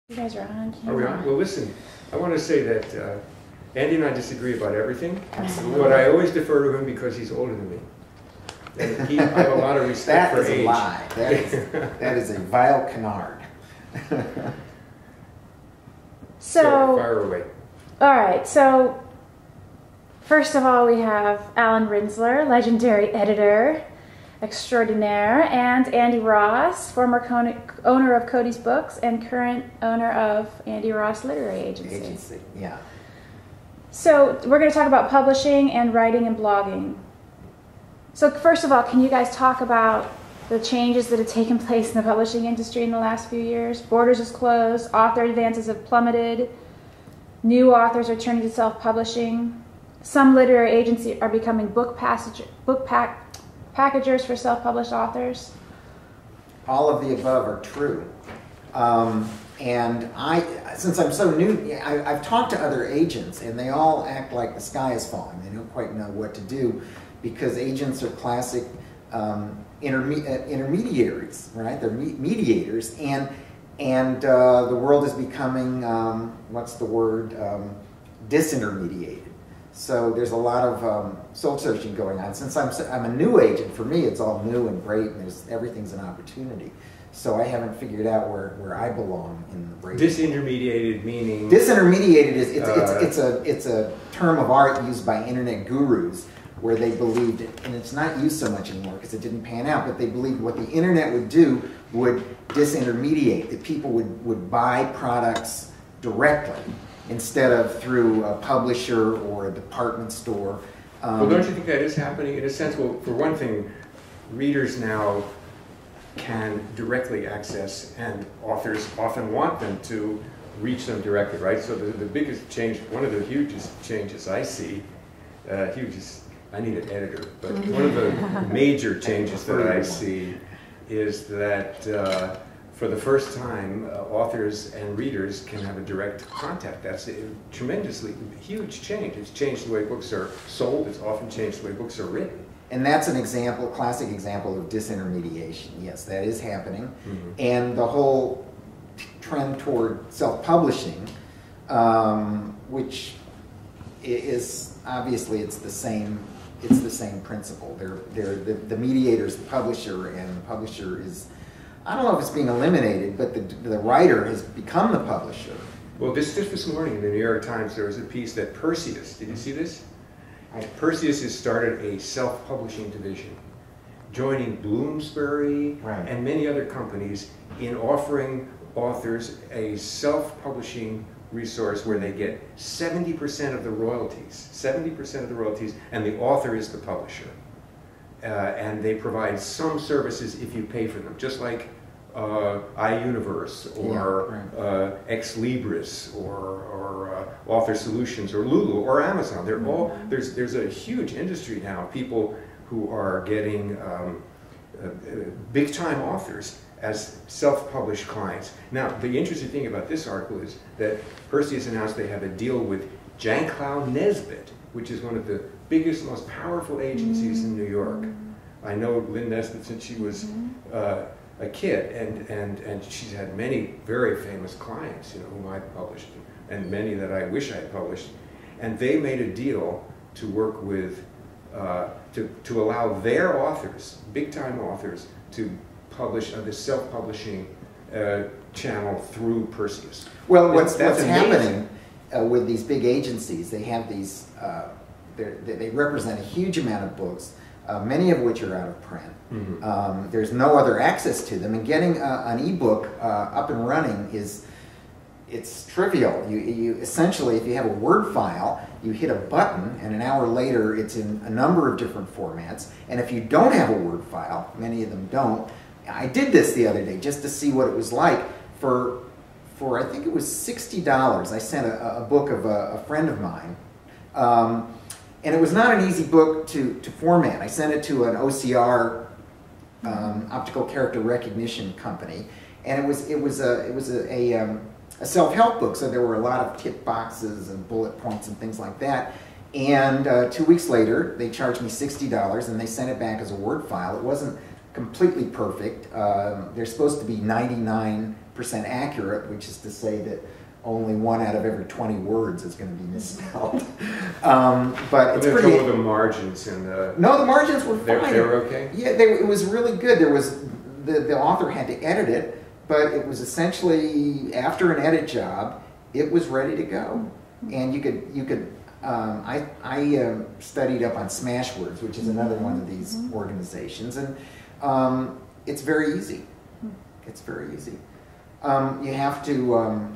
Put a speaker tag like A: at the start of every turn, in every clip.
A: You guys are on
B: camera. Are we on? Well, listen, I want to say that Andy and I disagree about everything.
C: Absolutely.
B: But I always defer to him because he's older than me. And I have a lot of respect for age.
C: That is a lie. That is a vile canard.
B: So fire away.
A: All right. So first of all, we have Alan Rinzler, legendary editor extraordinaire, and Andy Ross, former owner of Cody's Books and current owner of Andy Ross Literary Agency.
C: Yeah.
A: So we're going to talk about publishing and writing and blogging. So first of all, can you guys talk about the changes that have taken place in the publishing industry in the last few years? Borders is closed, author advances have plummeted, new authors are turning to self-publishing, some literary agencies are becoming packagers for self-published authors.
C: All of the above are true. And since I'm so new, I've talked to other agents, and they all act like the sky is falling. They don't quite know what to do, because agents are classic intermediaries, right? They're mediators, and the world is becoming, what's the word, disintermediated. So there's a lot of soul searching going on. Since I'm a new agent, for me it's all new and great, and everything's an opportunity. So I haven't figured out where I belong in the break.
B: Disintermediated meaning?
C: Disintermediated is it's a term of art used by internet gurus, where they believed, and it's not used so much anymore because it didn't pan out, but they believed what the internet would do would disintermediate, that people would buy products directly instead of through a publisher or a department store.
B: Well, don't you think that is happening in a sense? Well, for one thing, readers now can directly access, and authors often want them to reach them directly, right? So the biggest change, one of the hugest changes I see, I need an editor, but one of the major changes that I see is that for the first time, authors and readers can have a direct contact. That's a tremendously huge change. It's changed the way books are sold. It's often changed the way books are written.
C: And that's an example, classic example of disintermediation. Yes, that is happening. And the whole trend toward self-publishing, which is obviously it's the same principle. They're the mediator's the publisher, and the publisher is, I don't know if it's being eliminated, but the writer has become the publisher.
B: Well, just this morning in the New York Times, there was a piece that Perseus, did you see this? Perseus has started a self-publishing division, joining Bloomsbury and many other companies in offering authors a self-publishing resource where they get 70% of the royalties, 70% of the royalties, and the author is the publisher. And they provide some services if you pay for them, just like iUniverse or Ex Libris or Author Solutions or Lulu or Amazon. They're all, there's a huge industry now of people who are getting big-time authors as self-published clients. Now, the interesting thing about this article is that Perseus announced they have a deal with Jean-Claude Nesbitt, which is one of the biggest, most powerful agencies in New York. I know Lynn Nesbitt since she was a kid, and she's had many very famous clients, you know, whom I've published, and many that I wish I had published. And they made a deal to work with, to allow their authors, big-time authors, to publish on the self-publishing channel through Perseus.
C: Well, what's happening with these big agencies, they have these, they represent a huge amount of books, many of which are out of print. There's no other access to them, and getting an ebook up and running it's trivial. You essentially, if you have a Word file, you hit a button, and an hour later it's in a number of different formats. And if you don't have a Word file, many of them don't. I did this the other day just to see what it was like. For I think it was $60, I sent a book of a friend of mine. And it was not an easy book to format. I sent it to an OCR, optical character recognition company, and it was a self-help book. So there were a lot of tip boxes and bullet points and things like that. And 2 weeks later, they charged me $60, and they sent it back as a Word file. It wasn't completely perfect. They're supposed to be 99% accurate, which is to say that only 1 out of every 20 words is going to be misspelled. But it's pretty.
B: With the margins and
C: no, the margins were fine.
B: They're okay.
C: Yeah, it was really good. There was the author had to edit it, but it was essentially after an edit job, it was ready to go, and you could. I studied up on Smashwords, which is another one of these organizations, and it's very easy. It's very easy. You have to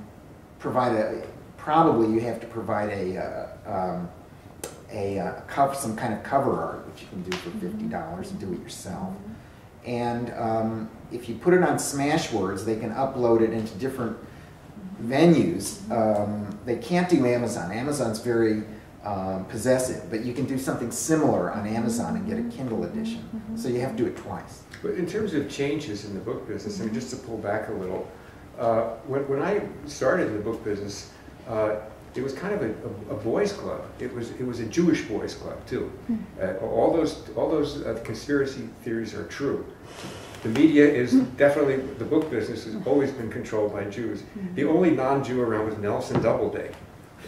C: provide some kind of cover art, which you can do for $50 and do it yourself. And if you put it on Smashwords, they can upload it into different venues. They can't do Amazon. Amazon's very possessive, but you can do something similar on Amazon and get a Kindle edition. So you have to do it twice.
B: But in terms of changes in the book business, I mean, just to pull back a little, when I started in the book business, it was kind of a boys' club. It was a Jewish boys' club too. All those conspiracy theories are true. The media is definitely, the book business has always been controlled by Jews. The only non-Jew around was Nelson Doubleday,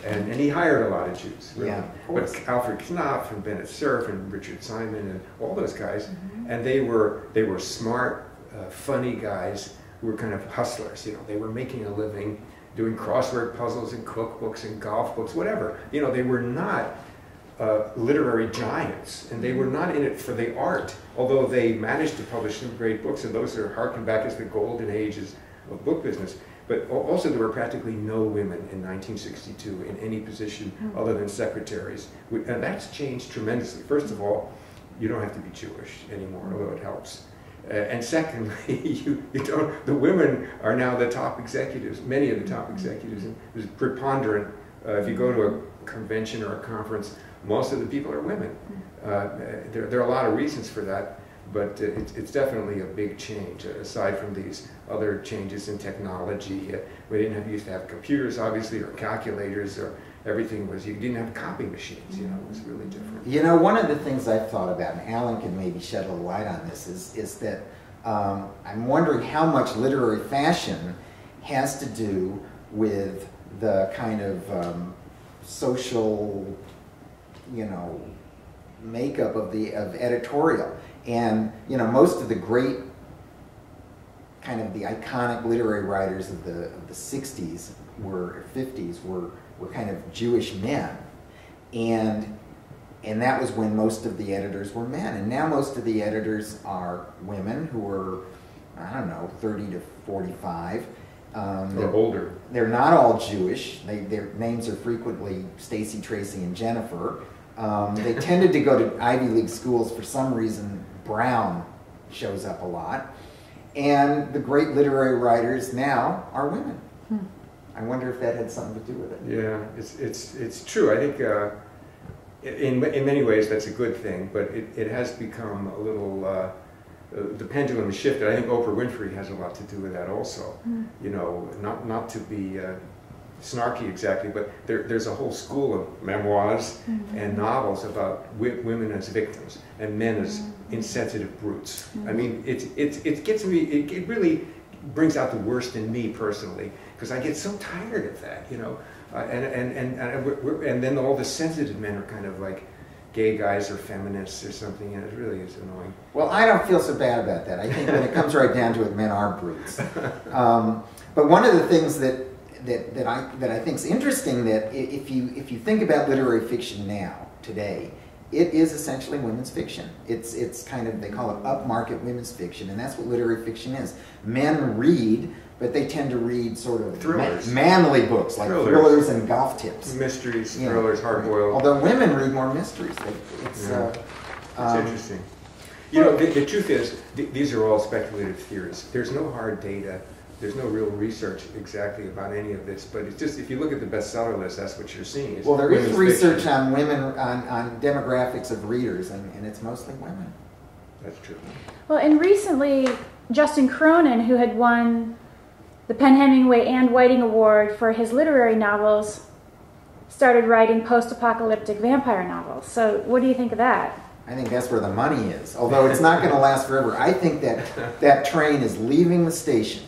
B: and he hired a lot of Jews. Really.
C: Yeah,
B: but Alfred Knopf and Bennett Cerf and Richard Simon and all those guys, and they were smart, funny guys who were kind of hustlers. You know, they were making a living doing crossword puzzles and cookbooks and golf books, whatever. You know, they were not literary giants, and they were not in it for the art, although they managed to publish some great books, and those are harkened back as the golden ages of book business. But also there were practically no women in 1962 in any position other than secretaries. And that's changed tremendously. First of all, you don't have to be Jewish anymore, although it helps. And secondly, the women are now the top executives, many of the top executives. And there's preponderant, if you go to a convention or a conference, most of the people are women. There are a lot of reasons for that, but it's definitely a big change, aside from these other changes in technology. We used to have computers, obviously, or calculators, or everything was, you didn't have copy machines, you know, it was really different.
C: You know, one of the things I've thought about, and Alan can maybe shed a little light on this, is that I'm wondering how much literary fashion has to do with the kind of social, you know, makeup of editorial. And, you know, most of the great kind of the iconic literary writers of the 60s or 50s were kind of Jewish men. And that was when most of the editors were men. And now most of the editors are women who are, I don't know, 30 to 45.
B: Or older.
C: They're not all Jewish. Their names are frequently Stacy, Tracy, and Jennifer. They tended to go to Ivy League schools. For some reason, Brown shows up a lot. And the great literary writers now are women. I wonder if that had something to do with it.
B: Yeah, it's true. I think in many ways that's a good thing, but it has become a little, the pendulum has shifted. I think Oprah Winfrey has a lot to do with that also. You know, not to be snarky exactly, but there's a whole school of memoirs and novels about women as victims and men as insensitive brutes. I mean, it gets me. It really brings out the worst in me personally, because I get so tired of that, you know. And then all the sensitive men are kind of like gay guys or feminists or something, and it really is annoying.
C: Well, I don't feel so bad about that. I think when it comes right down to it, men are brutes. But one of the things that I think is interesting, that if you think about literary fiction now, today, it is essentially women's fiction. It's kind of, they call it upmarket women's fiction, and that's what literary fiction is. Men read, but they tend to read sort of manly books, like thrillers and golf tips.
B: Mysteries, thrillers, hard-boiled.
C: Although women read more mysteries. It's
B: interesting. You know, the truth is, these are all speculative theories. There's no hard data. There's no real research exactly about any of this, but it's just, if you look at the bestseller list, that's what you're seeing.
C: Well, there is research on women, on demographics of readers, and it's mostly women.
B: That's true.
A: Well, and recently, Justin Cronin, who had won the Penn Hemingway and Whiting Award for his literary novels, started writing post-apocalyptic vampire novels. So what do you think of that?
C: I think that's where the money is, although it's not going to last forever. I think that train is leaving the station.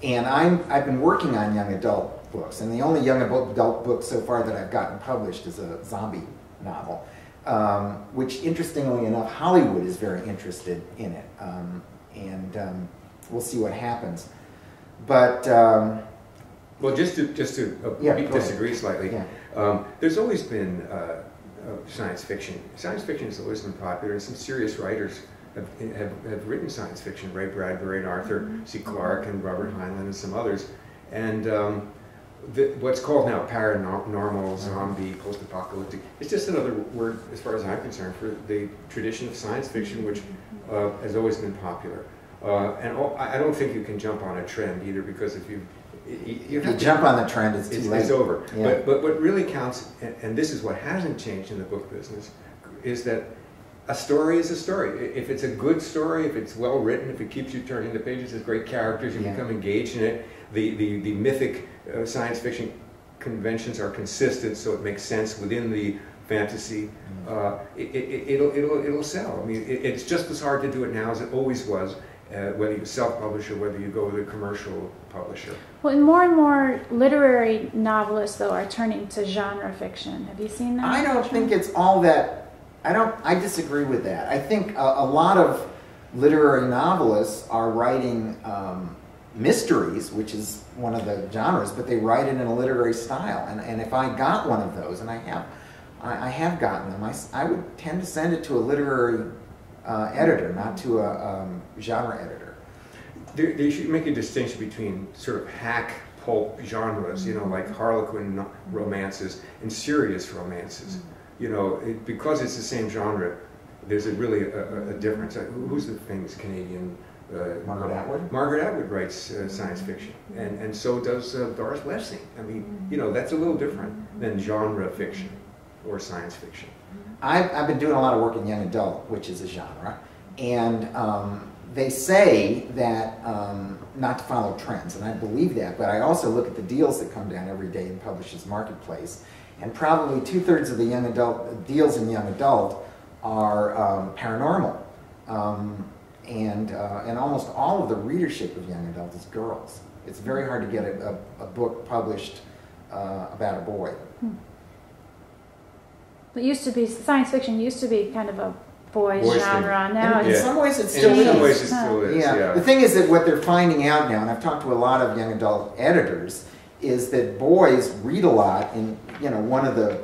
C: And I've been working on young adult books, and the only young adult book so far that I've gotten published is a zombie novel, which, interestingly enough, Hollywood is very interested in it, and we'll see what happens. But
B: well, just to disagree slightly, there's always been science fiction. Science fiction has always been popular, and some serious writers have written science fiction. Ray Bradbury and Arthur C. Clarke and Robert Heinlein and some others. And what's called now paranormal, zombie, post-apocalyptic, it's just another word, as far as I'm concerned, for the tradition of science fiction, which has always been popular. And I don't think you can jump on a trend either, because if you
C: jump on the trend, it's too late.
B: It's over.
C: Yeah.
B: But what really counts, and this is what hasn't changed in the book business, is that a story is a story. If it's a good story, if it's well written, if it keeps you turning the pages, has great characters, you become engaged in it, the mythic science fiction conventions are consistent, so it makes sense within the fantasy, it'll sell. I mean, it's just as hard to do it now as it always was, whether you self-publish or whether you go with a commercial publisher.
A: Well, and more literary novelists, though, are turning to genre fiction. Have you seen that?
C: I don't think it's all that. I disagree with that. I think a lot of literary novelists are writing mysteries, which is one of the genres, but they write it in a literary style. And if I got one of those, and I have gotten them, I would tend to send it to a literary editor, not to a genre editor.
B: They should make a distinction between sort of hack pulp genres, you know, like Harlequin romances and serious romances. You know, because it's the same genre, there's really a difference. Who's the famous Canadian?
C: Margaret Atwood?
B: Margaret Atwood writes science fiction, and so does Doris Lessing. I mean, you know, that's a little different than genre fiction or science fiction.
C: I've been doing a lot of work in young adult, which is a genre, and they say that not to follow trends, and I believe that, but I also look at the deals that come down every day in Publishers Marketplace, and probably 2/3 of the young adult deals in young adult are paranormal, and almost all of the readership of young adult is girls. It's very hard to get a book published about a boy.
A: It used to be, science fiction used to be kind of a boys genre. Now
C: in some ways it still is.
B: In some ways it still is, yeah.
C: The thing is that what they're finding out now, and I've talked to a lot of young adult editors, is that boys read a lot, and one of the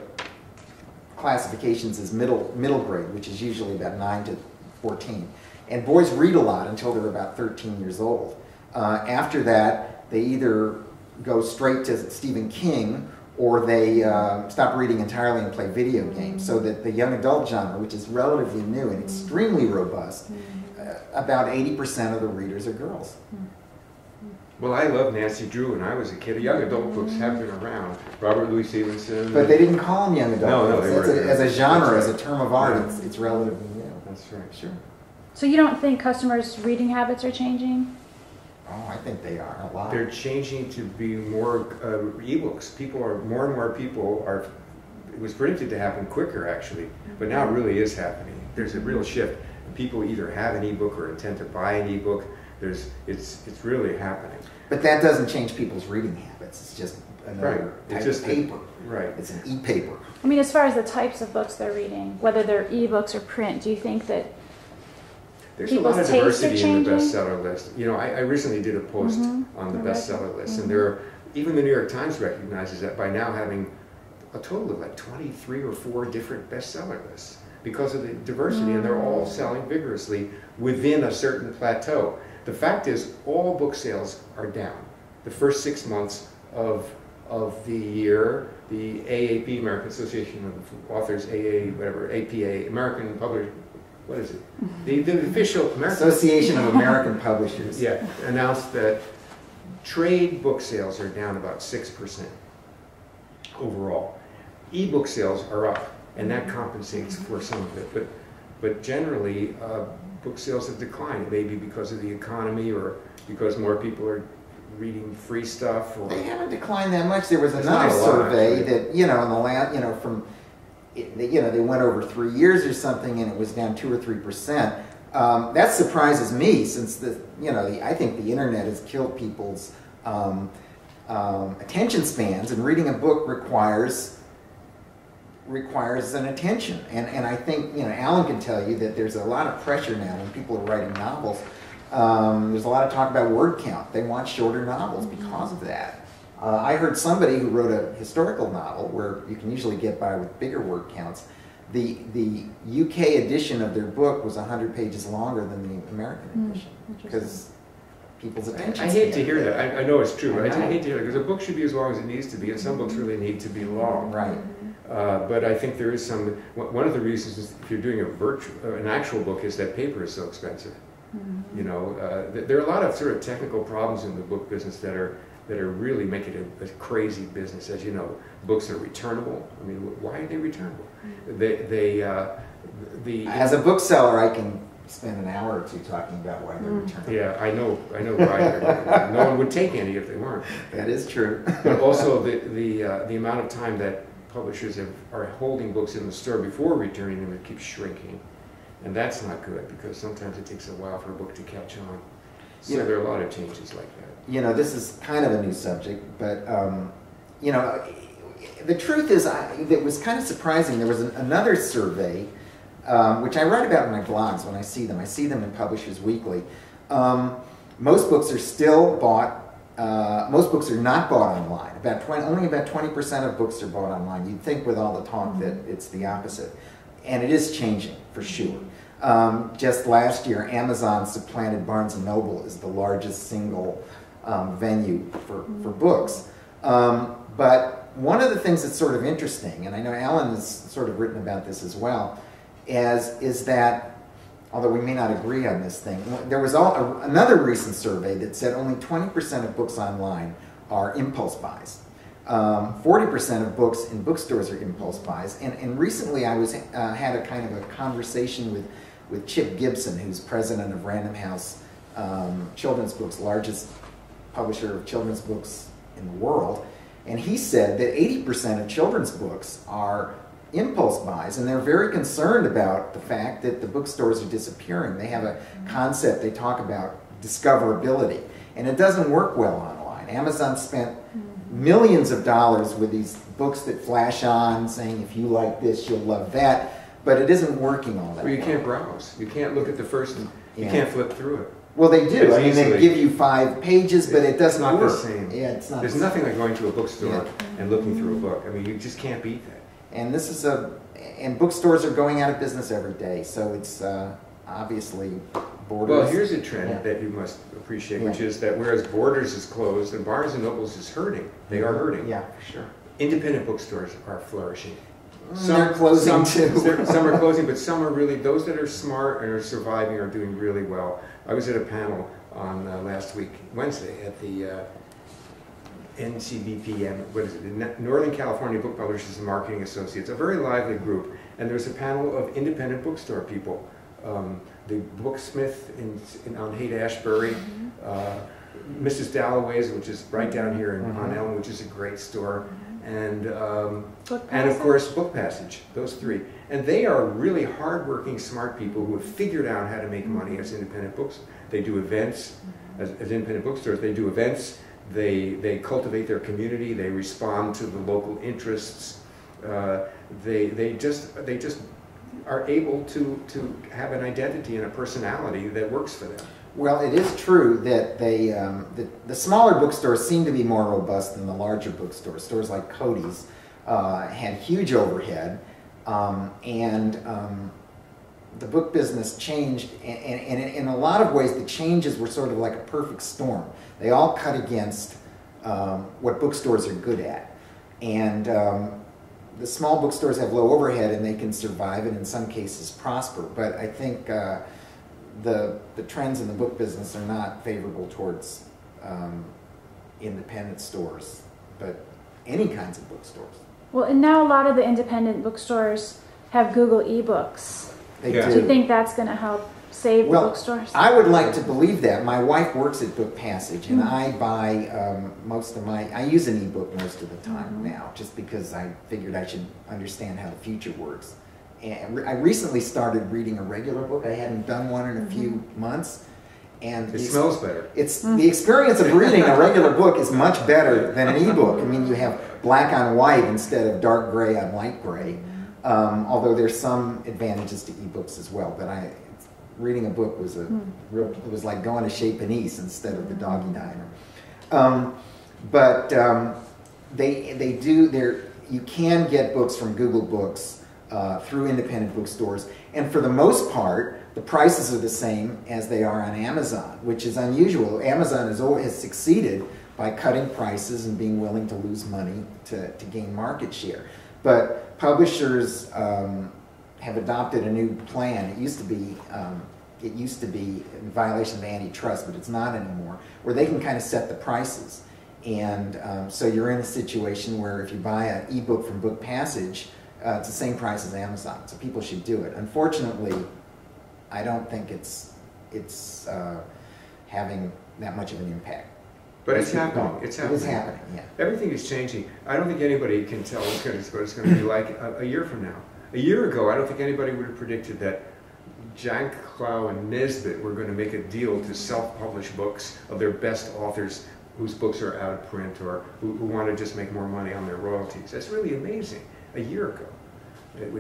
C: classifications is middle grade, which is usually about 9 to 14. And boys read a lot until they're about 13 years old. After that, they either go straight to Stephen King, or they stop reading entirely and play video games. So that the young adult genre, which is relatively new and extremely robust, about 80% of the readers are girls.
B: Well, I love Nancy Drew when I was a kid. Young adult books have been around. Robert Louis Stevenson.
C: But they didn't call them young adult books.
B: No,
C: as a genre, as a term of art, it's relatively new.
B: That's right.
C: Sure.
A: So you don't think customers' reading habits are changing?
C: Oh, I think they are a lot.
B: They're changing to be more ebooks. More and more people are. It was predicted to happen quicker, actually, but now it really is happening. There's a real shift. People either have an ebook or intend to buy an ebook. It's really happening.
C: But that doesn't change people's reading habits. It's just another type of paper.
B: Right.
C: It's an e-paper.
A: I mean, as far as the types of books they're reading, whether they're ebooks or print, do you think that
B: there's a lot of diversity in the bestseller list? I recently did a post on the bestseller list, and even the New York Times recognizes that by now having a total of like 23 or 4 different bestseller lists because of the diversity, and they're all selling vigorously within a certain plateau. The fact is, all book sales are down. The first 6 months of the year, the AAP, American Association of Authors, APA, American Publishers, what is it? The official American
C: Association of American Publishers.
B: Yeah, announced that trade book sales are down about 6% overall. E-book sales are up, and that compensates for some of it. But generally, book sales have declined, maybe because of the economy or because more people are reading free stuff. Or
C: they haven't declined that much. There was another survey that in the last they went over 3 years or something, and it was down 2 or 3%. That surprises me, since I think the internet has killed people's attention spans, and reading a book requires an attention. And I think, Alan can tell you that there's a lot of pressure now when people are writing novels. There's a lot of talk about word count. They want shorter novels because of that. I heard somebody who wrote a historical novel where you can usually get by with bigger word counts. The UK edition of their book was 100 pages longer than the American edition because people's attention.
B: I hate to hear that. I know it's true, but I hate to hear that because a book should be as long as it needs to be, and some books really need to be long.
C: Right.
B: But I think there is some. One of the reasons is if you're doing an actual book is that paper is so expensive. There are a lot of sort of technical problems in the book business that are really making it a crazy business. As you know, books are returnable. I mean, why are they returnable?
C: As a bookseller, I can spend an hour or two talking about why they're returnable.
B: Yeah, I know why. No one would take any if they weren't.
C: That is true.
B: But also the amount of time that publishers are holding books in the store before returning them, it keeps shrinking. And that's not good because sometimes it takes a while for a book to catch on. So there are a lot of changes like that.
C: This is kind of a new subject, but, the truth is, it was kind of surprising. There was another survey, which I write about in my blogs when I see them. I see them in Publishers Weekly. Most books are still bought. Most books are not bought online. Only about 20% of books are bought online. You'd think with all the talk that it's the opposite. And it is changing, for sure. Just last year, Amazon supplanted Barnes & Noble as the largest single venue for books. But one of the things that's sort of interesting, and I know Alan has sort of written about this as well, is that, although we may not agree on this thing, there was another recent survey that said only 20% of books online are impulse buys. 40% of books in bookstores are impulse buys. And recently I had a kind of a conversation with Chip Gibson, who's president of Random House Children's Books, largest publisher of children's books in the world. And he said that 80% of children's books are impulse buys, and they're very concerned about the fact that the bookstores are disappearing. They have a concept, they talk about discoverability, and it doesn't work well online. Amazon spent millions of dollars with these books that flash on, saying if you like this, you'll love that, but it isn't working all that well.
B: You can't browse. You can't look at the first, you can't flip through it.
C: Well, they do. I mean, they give you 5 pages, but it doesn't work.
B: It's not the same.
C: Yeah, it's not.
B: There's nothing like going to a bookstore and looking through a book. I mean, you just can't beat that.
C: And this is and bookstores are going out of business every day, so it's obviously Borders.
B: Well, here's a trend that you must appreciate, which is that whereas Borders is closed and Barnes & Noble's is hurting, they are hurting.
C: Yeah, for sure.
B: Independent bookstores are flourishing.
C: Some are closing too.
B: Some are closing, but some are really, those that are smart and are surviving are doing really well. I was at a panel on last week, Wednesday, at the NCBPM, what is it, the Northern California Book Publishers and Marketing Associates, a very lively group, and there's a panel of independent bookstore people. The Booksmith on Haight-Ashbury, Mrs. Dalloway's, which is right down here on Elm, which is a great store, and of course Book Passage, those 3. And they are really hardworking, smart people who have figured out how to make money as independent books. They do events, as independent bookstores, they do events, they cultivate their community, they respond to the local interests, they just are able to have an identity and a personality that works for them.
C: Well, it is true that the smaller bookstores seem to be more robust than the larger bookstores. Stores like Cody's had huge overhead, and the book business changed, and in a lot of ways the changes were sort of like a perfect storm. They all cut against what bookstores are good at. And the small bookstores have low overhead and they can survive and in some cases prosper. But I think the trends in the book business are not favorable towards independent stores, but any kinds of bookstores.
A: Well, and now a lot of the independent bookstores have Google eBooks.
C: They do.
A: Do you think that's going to help save the bookstores?
C: I would like to believe that. My wife works at Book Passage, and I buy most of my, I use an ebook most of the time now, just because I figured I should understand how the future works. And I recently started reading a regular book. I hadn't done one in a few months, And
B: it smells better.
C: It's the experience of reading a regular book is much better than an ebook. I mean, you have black on white instead of dark gray on light gray. Although there's some advantages to ebooks as well. But reading a book was it was like going to Chez Panisse instead of the Doggy Diner. You can get books from Google Books through independent bookstores, and for the most part, the prices are the same as they are on Amazon, which is unusual. Amazon has succeeded by cutting prices and being willing to lose money to gain market share. But publishers have adopted a new plan. It used to be in violation of antitrust, but it's not anymore, where they can kind of set the prices. And so you're in a situation where if you buy an ebook from Book Passage, it's the same price as Amazon. So people should do it. Unfortunately, I don't think it's having that much of an impact.
B: But it's happening. It's happening.
C: It is happening, yeah.
B: Everything is changing. I don't think anybody can tell what it's going to be like a year from now. A year ago, I don't think anybody would have predicted that Jack Clow and Nesbitt were going to make a deal to self-publish books of their best authors whose books are out of print or who want to just make more money on their royalties. That's really amazing. A year ago.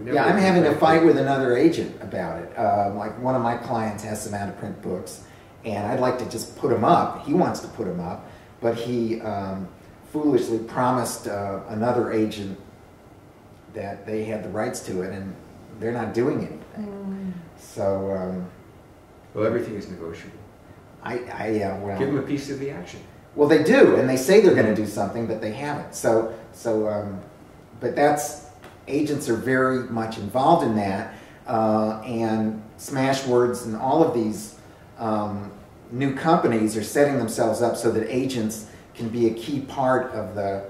C: Yeah, I'm having a fight with another agent about it. Like one of my clients has some out-of-print books, and I'd like to just put them up. He wants to put them up, but he foolishly promised another agent that they had the rights to it, and they're not doing anything. So,
B: well, everything is negotiable.
C: Well,
B: give them a piece of the action.
C: Well, they do, and they say they're going to do something, but they haven't. But agents are very much involved in that, and Smashwords and all of these new companies are setting themselves up so that agents can be a key part of the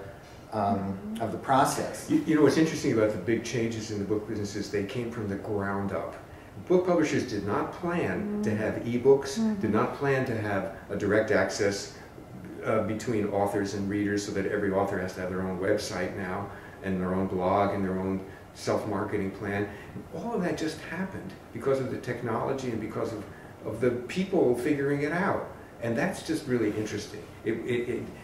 C: process.
B: You know what's interesting about the big changes in the book business is they came from the ground up. Book publishers did not plan to have ebooks, did not plan to have a direct access between authors and readers so that every author has to have their own website now and their own blog and their own self-marketing plan. All of that just happened because of the technology and because of the people figuring it out. And that's just really interesting.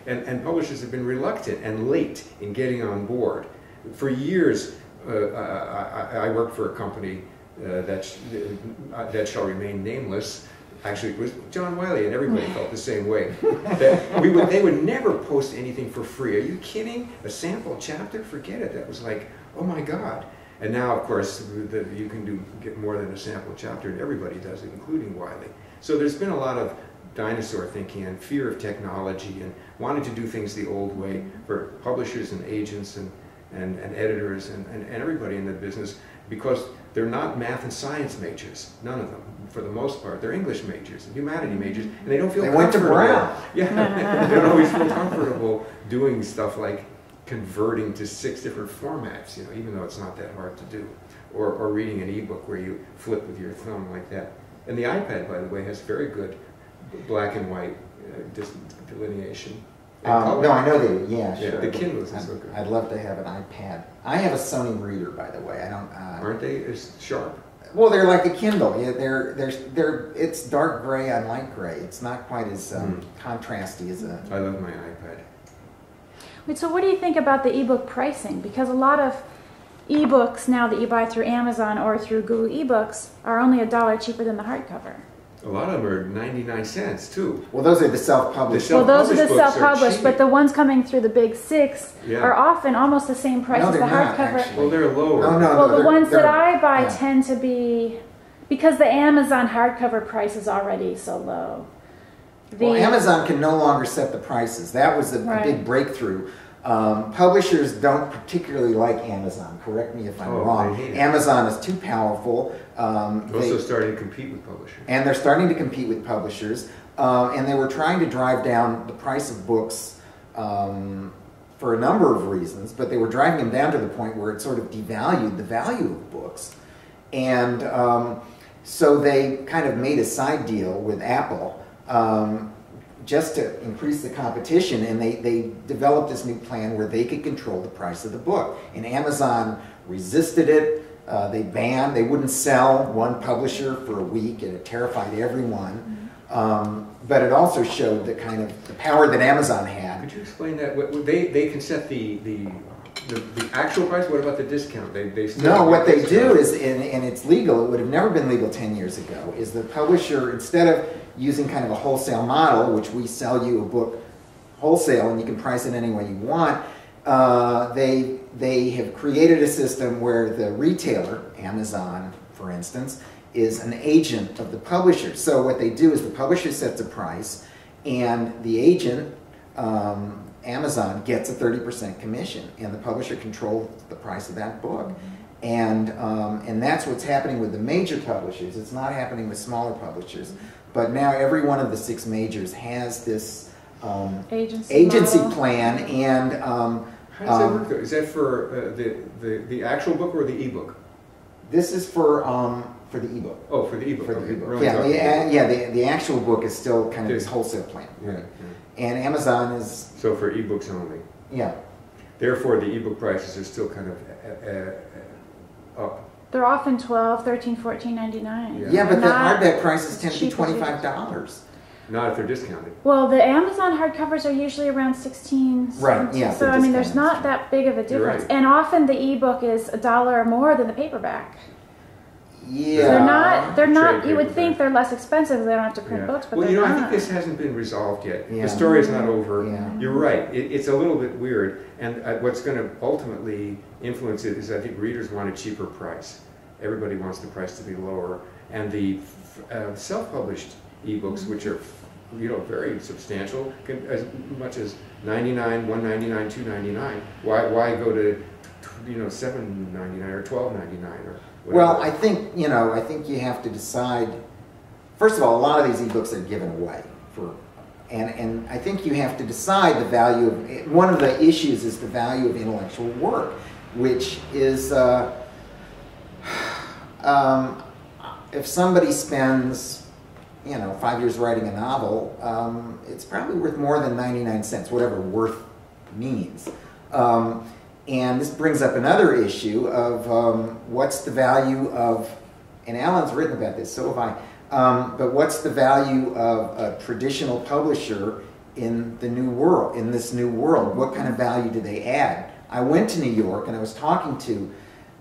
B: And publishers have been reluctant and late in getting on board. For years, I worked for a company that shall remain nameless. Actually, it was John Wiley, and everybody felt the same way. They would never post anything for free. Are you kidding? A sample chapter? Forget it. That was like, oh my God. And now, of course, you can get more than a sample chapter, and everybody does it, including Wiley. So there's been a lot of dinosaur thinking and fear of technology and wanting to do things the old way for publishers and agents and editors and everybody in the business, because they're not math and science majors, none of them. For the most part, they're English majors and humanity majors, and they don't feel comfortable.
C: Went to Brown.
B: Yeah, they don't always feel comfortable doing stuff like converting to 6 different formats, even though it's not that hard to do, or reading an ebook where you flip with your thumb like that. And the iPad, by the way, has very good black and white delineation.
C: No, I know they. Yeah, sure.
B: The Kindle is so good.
C: I'd love to have an iPad. I have a Sony reader, by the way. I don't.
B: Aren't they as sharp?
C: Well, they're like a Kindle. Yeah, it's dark gray on light gray. It's not quite as contrasty as a.
B: I love my iPad.
A: Wait, so what do you think about the ebook pricing? Because a lot of ebooks now that you buy through Amazon or through Google eBooks are only $1 cheaper than the hardcover.
B: A lot of them are 99 cents too.
C: Well, those are the self-published.
A: Well, those are the self-published, but the ones coming through the big 6 are often almost the same price as the hardcover.
B: Well, they're lower.
A: Well, the ones that I buy tend to be, because the Amazon hardcover price is already so low.
C: Well, Amazon can no longer set the prices. That was a big breakthrough. Publishers don't particularly like Amazon. Correct me if I'm wrong. Amazon is too powerful.
B: Also starting to compete with publishers.
C: And they're starting to compete with publishers. And they were trying to drive down the price of books for a number of reasons, but they were driving them down to the point where it sort of devalued the value of books. And so they kind of made a side deal with Apple just to increase the competition, and they developed this new plan where they could control the price of the book. And Amazon resisted it. They wouldn't sell one publisher for a week, and it terrified everyone. But it also showed the kind of the power that Amazon had.
B: Could you explain that? They can set the actual price. What about the discount? They still
C: No, what they do is, and it's legal, it would have never been legal 10 years ago, is the publisher, instead of using kind of a wholesale model, which we sell you a book wholesale and you can price it any way you want, they have created a system where the retailer, Amazon for instance, is an agent of the publisher. So what they do is the publisher sets a price and the agent, Amazon, gets a 30% commission, and the publisher controls the price of that book. And that's what's happening with the major publishers. It's not happening with smaller publishers. But now every one of the 6 majors has this agency plan. And
B: how does that work? Is that for the actual book or the ebook?
C: This is for the ebook.
B: Oh, for the ebook.
C: For the ebook. Yeah, the actual book is still kind of this wholesale plan.
B: Right. Yeah.
C: And Amazon is...
B: So for ebooks only.
C: Yeah.
B: Therefore, the ebook prices are still kind of up.
A: They're often $12, $13, $14.99.
C: Yeah, but the hardback prices tend to be $25.
B: Not if they're discounted.
A: Well, the Amazon hardcovers are usually around 16.
C: Right. Yeah.
A: So I mean, there's not that big of a difference,
B: right.
A: And often the ebook is $1 or more than the paperback.
C: Yeah.
A: They're not. You would think they're less expensive. They don't have to print books, but
B: well,
A: they're not.
B: I think this hasn't been resolved yet.
C: Yeah.
B: The story is not over.
C: Yeah.
B: You're right. It's a little bit weird, and what's going to ultimately influence it is I think readers want a cheaper price. Everybody wants the price to be lower, and the self-published ebooks, which are very substantial, can, as much as $99, $199, $299. Why go to $7.99 or $12.99 or whatever?
C: Well, I think you have to decide. First of all, a lot of these ebooks are given away and I think you have to decide the value of. One of the issues is the value of intellectual work, which is if somebody spends 5 years writing a novel, it's probably worth more than 99 cents, whatever worth means. And this brings up another issue of what's the value of, and Alan's written about this, so have I, but what's the value of a traditional publisher in the new world, in this new world? What kind of value do they add? I went to New York and I was talking to,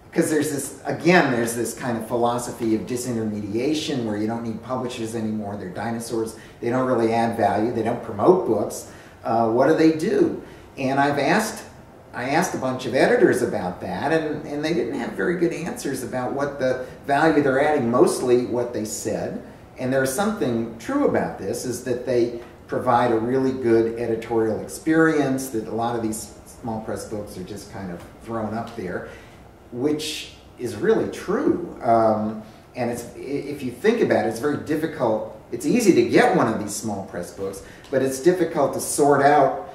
C: because there's this kind of philosophy of disintermediation where you don't need publishers anymore, they're dinosaurs, they don't really add value, they don't promote books. What do they do? And I asked a bunch of editors about that, and they didn't have very good answers about what the value they're adding, mostly what they said. And there's something true about this, is that they provide a really good editorial experience, that a lot of these small press books are just kind of thrown up there, which is really true. And if you think about it, it's very difficult. It's easy to get one of these small press books, but it's difficult to sort out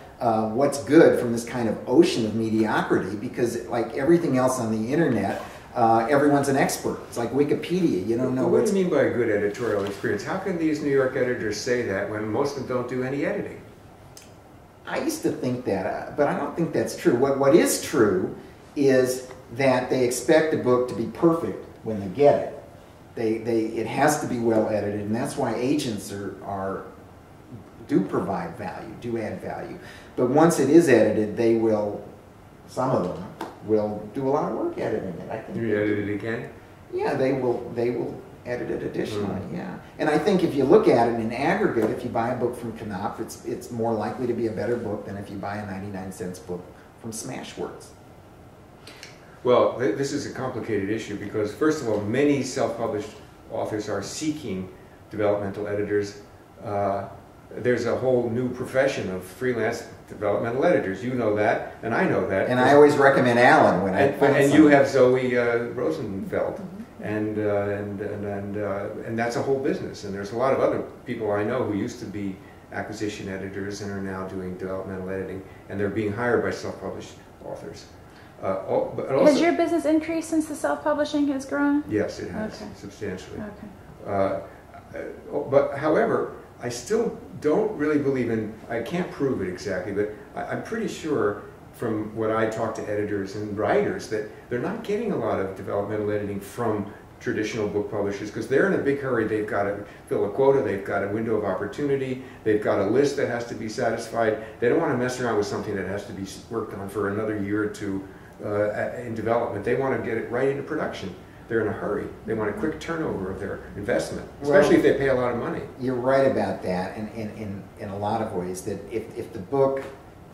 C: what's good from this kind of ocean of mediocrity, because like everything else on the internet, everyone's an expert. It's like Wikipedia. You don't know
B: what do you mean by a good editorial experience? How can these New York editors say that when most of them don't do any editing?
C: I used to think that, but I don't think that's true. What is true is that they expect a book to be perfect when they get it. It has to be well edited, and that's why agents do provide value, do add value. But once it is edited, some of them will do a lot of work editing it. I think.
B: You edit it again?
C: Yeah, they will edit it additionally. Yeah, and I think if you look at it in aggregate, if you buy a book from Knopf, it's more likely to be a better book than if you buy a 99-cent book from Smashwords.
B: Well, this is a complicated issue because, first of all, many self-published authors are seeking developmental editors. There's a whole new profession of freelance developmental editors. You know that, and I know that.
C: And I always recommend Alan when I find
B: and you have Zoe Rosenfeld, and that's a whole business. And there's a lot of other people I know who used to be acquisition editors and are now doing developmental editing, and they're being hired by self-published authors. But also,
A: has your business increased since the self-publishing has grown?
B: Yes, it has, substantially.
A: Okay.
B: But however, I still don't really believe in, I can't prove it exactly, but I'm pretty sure from what I talk to editors and writers that they're not getting a lot of developmental editing from traditional book publishers, because they're in a big hurry. They've got to fill a quota, they've got a window of opportunity, they've got a list that has to be satisfied. They don't want to mess around with something that has to be worked on for another year or two in development. They want to get it right into production. They're in a hurry. They want a quick turnover of their investment, especially if they pay a lot of money.
C: You're right about that, and in a lot of ways, that if the book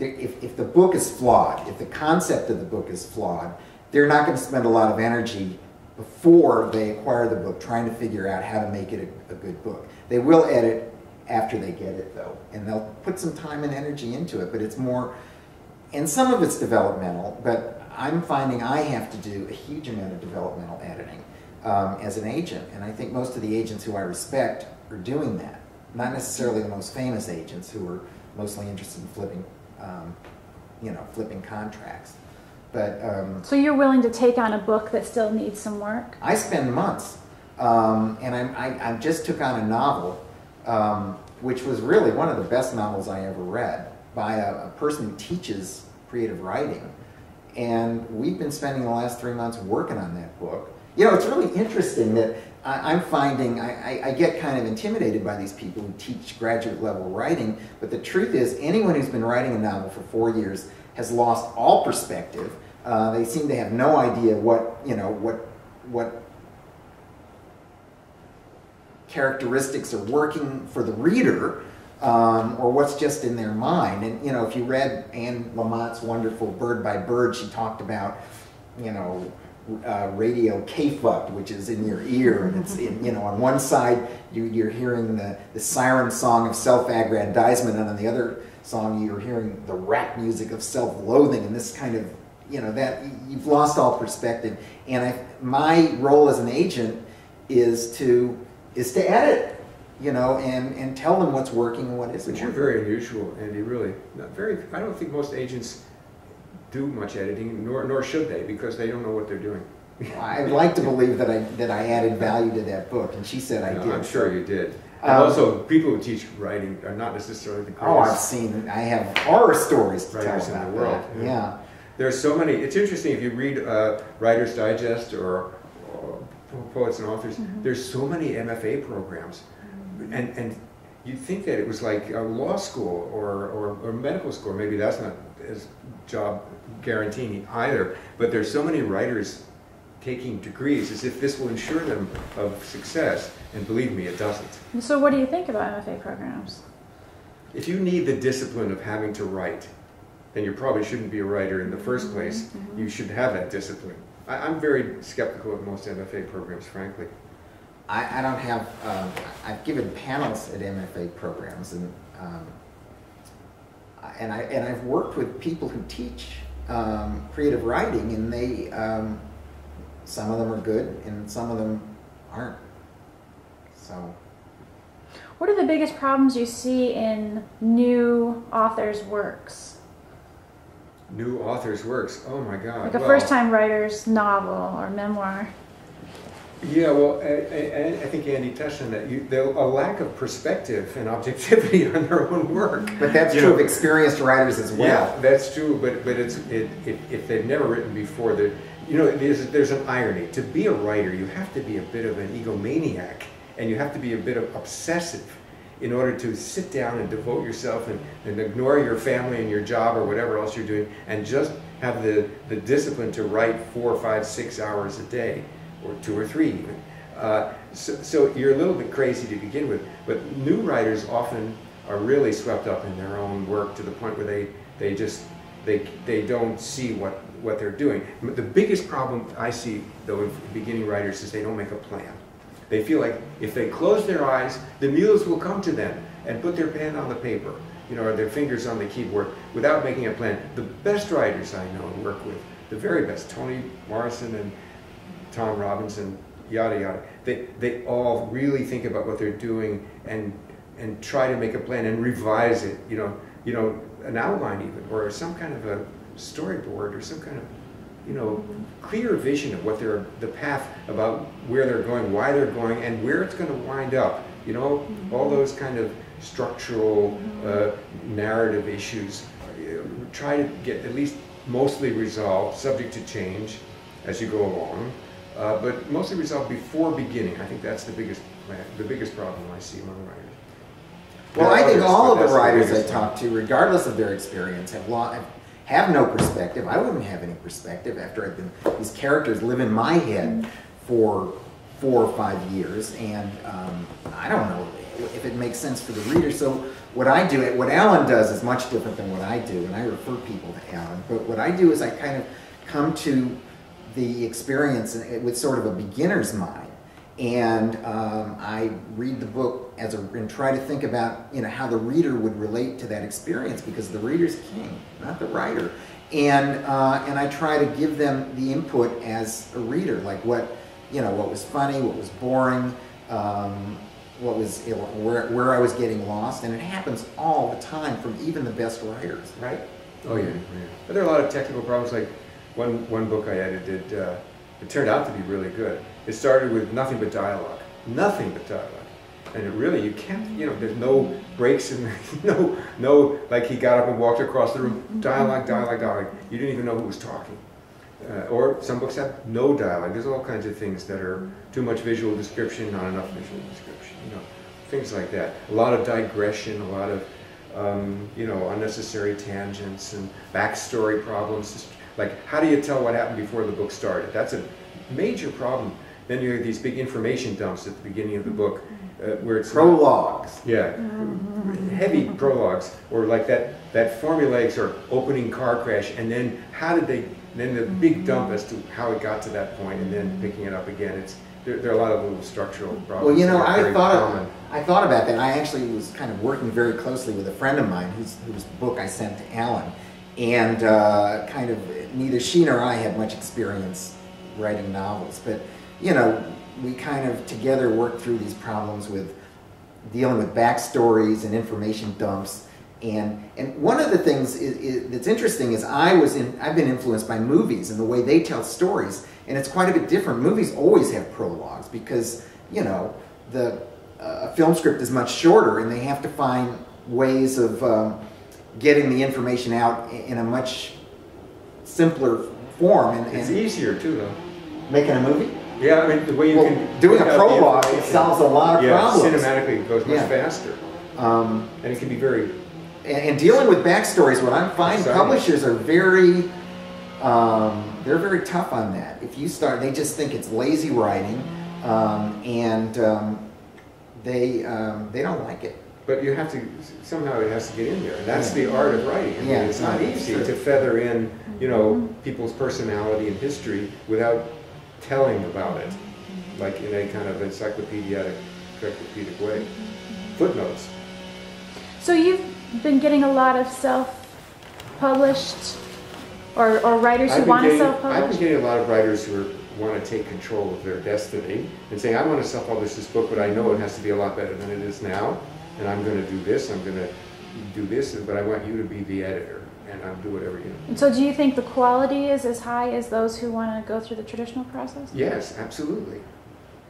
C: is flawed, if the concept of the book is flawed, they're not going to spend a lot of energy before they acquire the book trying to figure out how to make it a good book. They will edit after they get it, though, and they'll put some time and energy into it, but it's more, and some of it's developmental, but I'm finding I have to do a huge amount of developmental editing as an agent, and I think most of the agents who I respect are doing that. Not necessarily the most famous agents who are mostly interested in flipping, flipping contracts. But
A: so you're willing to take on a book that still needs some work?
C: I spend months, and I just took on a novel, which was really one of the best novels I ever read, by a person who teaches creative writing. And we've been spending the last 3 months working on that book. You know, it's really interesting that I'm finding I get kind of intimidated by these people who teach graduate level writing, but the truth is anyone who's been writing a novel for 4 years has lost all perspective. They seem to have no idea what characteristics are working for the reader, or what's just in their mind. And if you read Anne Lamott's wonderful Bird by Bird, she talked about radio K-fuck, which is in your ear, and it's on one side you're hearing the siren song of self-aggrandizement, and on the other song you're hearing the rap music of self-loathing, and this kind of that you've lost all perspective. And my role as an agent is to edit. And tell them what's working and what isn't.
B: But you're very unusual, Andy, really. I don't think most agents do much editing, nor should they, because they don't know what they're doing.
C: I'd like to believe that I added value to that book, and she said I did.
B: I'm sure you did. And also, people who teach writing are not necessarily the greatest.
C: I have horror stories to tell
B: writers in the world.
C: That. Yeah.
B: There's so many. It's interesting if you read Writer's Digest or Poets and Authors, there's so many MFA programs. And you'd think that it was like a law school or medical school. Maybe that's not as job guaranteeing either. But there's so many writers taking degrees as if this will ensure them of success. And believe me, it doesn't.
A: So what do you think about MFA programs?
B: If you need the discipline of having to write, then you probably shouldn't be a writer in the first place. You should have that discipline. I'm very skeptical of most MFA programs, frankly.
C: I don't have, I've given panels at MFA programs, and I've worked with people who teach creative writing, and they, some of them are good and some of them aren't. So,
A: what are the biggest problems you see in new authors' works?
B: New authors' works, oh my God.
A: Like a first-time writer's novel or memoir.
B: Yeah, well, I think Andy touched on that. A lack of perspective and objectivity on their own work.
C: But that's true of experienced writers as well.
B: Yeah, that's true. But if they've never written before, there's an irony. To be a writer, you have to be a bit of an egomaniac, and you have to be a bit of obsessive in order to sit down and devote yourself and ignore your family and your job or whatever else you're doing, and just have the discipline to write 4, 5, 6 hours a day. Or 2 or 3 even. So you're a little bit crazy to begin with, but new writers often are really swept up in their own work to the point where they don't see what they're doing. The biggest problem I see, though, with beginning writers is they don't make a plan. They feel like if they close their eyes, the muse will come to them and put their pen on the paper, or their fingers on the keyboard, without making a plan. The best writers I know and work with, the very best, Toni Morrison and Tom Robinson, yada yada. They all really think about what they're doing and try to make a plan and revise it. An outline even, or some kind of a storyboard, or some kind of clear vision of what the path about where they're going, why they're going, and where it's going to wind up. All those kind of structural narrative issues. Try to get at least mostly resolved, subject to change as you go along. but mostly resolved before beginning. I think that's the biggest problem I see among writers.
C: Well, I think all of the writers I talk to, regardless of their experience, have no perspective. I wouldn't have any perspective after these characters live in my head for 4 or 5 years, and I don't know if it makes sense for the reader. So what Alan does is much different than what I do, and I refer people to Alan. But what I do is I kind of come to the experience with sort of a beginner's mind, and I read the book and try to think about how the reader would relate to that experience, because the reader's king, not the writer. And I try to give them the input as a reader, like what was funny, what was boring, where I was getting lost, and it happens all the time from even the best writers, right?
B: Oh yeah. But there are a lot of technical problems. Like one book I edited, it turned out to be really good. It started with nothing but dialogue, and it really, you can't, there's no breaks and no like he got up and walked across the room, dialogue. You didn't even know who was talking. Or some books have no dialogue. There's all kinds of things that are too much visual description, not enough visual description, things like that. A lot of digression, a lot of, unnecessary tangents and backstory problems. Like, how do you tell what happened before the book started? That's a major problem. Then you have these big information dumps at the beginning of the book, where it's
C: prologues.
B: Heavy prologues, or like that formulaic or opening car crash, and then then the big dump as to how it got to that point, and then picking it up again. There are a lot of little structural problems.
C: Well, I thought about that. I actually was kind of working very closely with a friend of mine whose book I sent to Alan, and kind of neither she nor I had much experience writing novels, but we kind of together worked through these problems with dealing with backstories and information dumps. And one of the things that's interesting is I've been influenced by movies and the way they tell stories, and it's quite a bit different. Movies always have prologues because the film script is much shorter, and they have to find ways of getting the information out in a much simpler form. And
B: it's easier too, though.
C: Making a movie?
B: Yeah, I mean the way you can
C: doing a prologue, it solves a lot of problems.
B: Cinematically, it goes much faster, and it can be very.
C: And dealing with backstories, what I'm finding, publishers are very, they're very tough on that. If you start, they just think it's lazy writing, and they don't like it.
B: But you have to, somehow it has to get in there, and that's the art of writing. I mean, it's not easy to feather in, people's personality and history without telling about it, like in a kind of encyclopedic way. Footnotes.
A: So you've been getting a lot of self-published, or writers who want to self-publish?
B: I've been getting a lot of writers who want to take control of their destiny and saying, I want to self-publish this book, but I know it has to be a lot better than it is now, and I'm going to do this, but I want you to be the editor, and I'll do whatever you know.
A: And so do you think the quality is as high as those who want to go through the traditional process?
B: Yes, absolutely.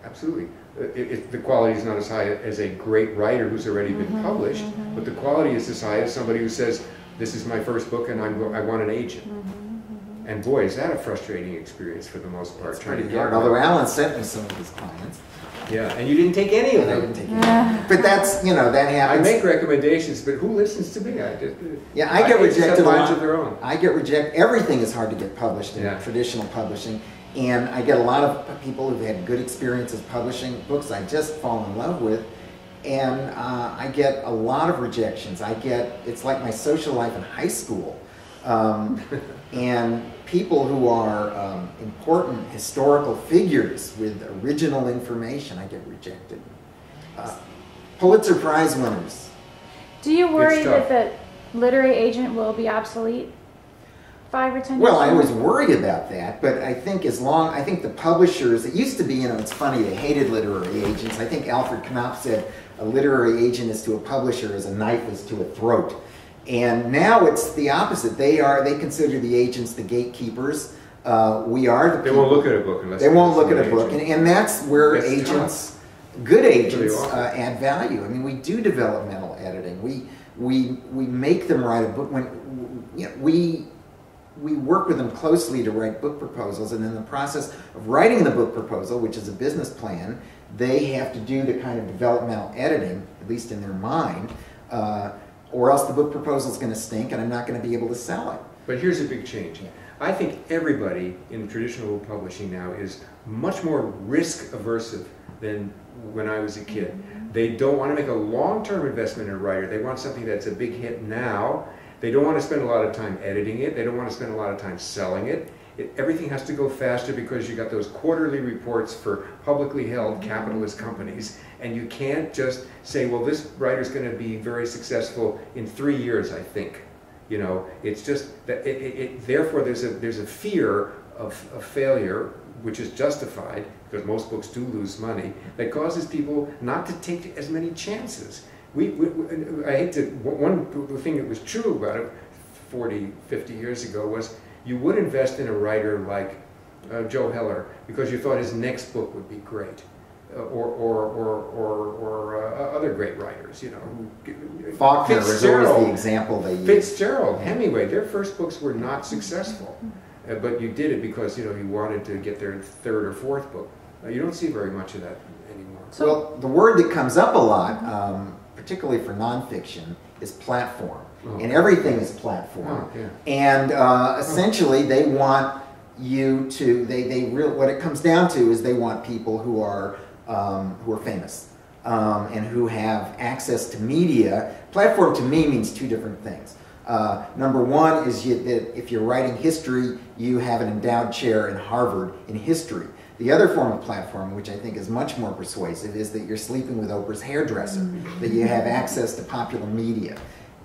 B: Absolutely. The quality is not as high as a great writer who's already been published, but the quality is as high as somebody who says, this is my first book and I want an agent. And boy, is that a frustrating experience for the most part.
C: It's pretty hard, although Alan sent me some of his clients.
B: Yeah, and you didn't take any of them.
C: I didn't take any. But that's, that happens.
B: I make recommendations, but who listens to me?
C: I get rejected a lot.
B: Of their own.
C: I get rejected. Everything is hard to get published in traditional publishing. And I get a lot of people who've had good experiences publishing books I just fall in love with. And I get a lot of rejections. It's like my social life in high school. And people who are important historical figures with original information, I get rejected. Pulitzer Prize winners.
A: Do you worry that the literary agent will be obsolete 5 or 10 years?
C: Well, I always worry about that, but I think I think the publishers, it used to be, it's funny, they hated literary agents. I think Alfred Knopf said a literary agent is to a publisher as a knife is to a throat. And now it's the opposite. They consider the agents the gatekeepers. We are the people.
B: They won't look at a book unless
C: they won't look at a book. And that's where good agents
B: really
C: add value. I mean, we do developmental editing. We make them write a book. When we we work with them closely to write book proposals, and in the process of writing the book proposal, which is a business plan, they have to do the kind of developmental editing, at least in their mind, or else the book proposal is going to stink and I'm not going to be able to sell it.
B: But here's a big change. I think everybody in traditional publishing now is much more risk aversive than when I was a kid. They don't want to make a long-term investment in a writer. They want something that's a big hit now. They don't want to spend a lot of time editing it. They don't want to spend a lot of time selling it. Everything has to go faster because you got those quarterly reports for publicly held capitalist companies, and you can't just say, well, this writer's going to be very successful in 3 years, I think. You know, it's just that therefore there's a fear of failure, which is justified because most books do lose money, that causes people not to take as many chances. I hate to, one thing that was true about it 40, 50 years ago was you would invest in a writer like Joe Heller because you thought his next book would be great. Or other great writers, you know.
C: Faulkner is always the example they use.
B: Fitzgerald, Hemingway, their first books were not successful, but you did it because, you know, you wanted to get their third or fourth book. You don't see very much of that anymore.
C: Well, the word that comes up a lot, particularly for nonfiction, is platform, and everything is platform. And essentially, they want you to. What it comes down to is they want people who are famous and who have access to media. Platform to me means two different things. Number one is that if you're writing history, you have an endowed chair in Harvard in history. The other form of platform, which I think is much more persuasive, is that you're sleeping with Oprah's hairdresser, that you have access to popular media.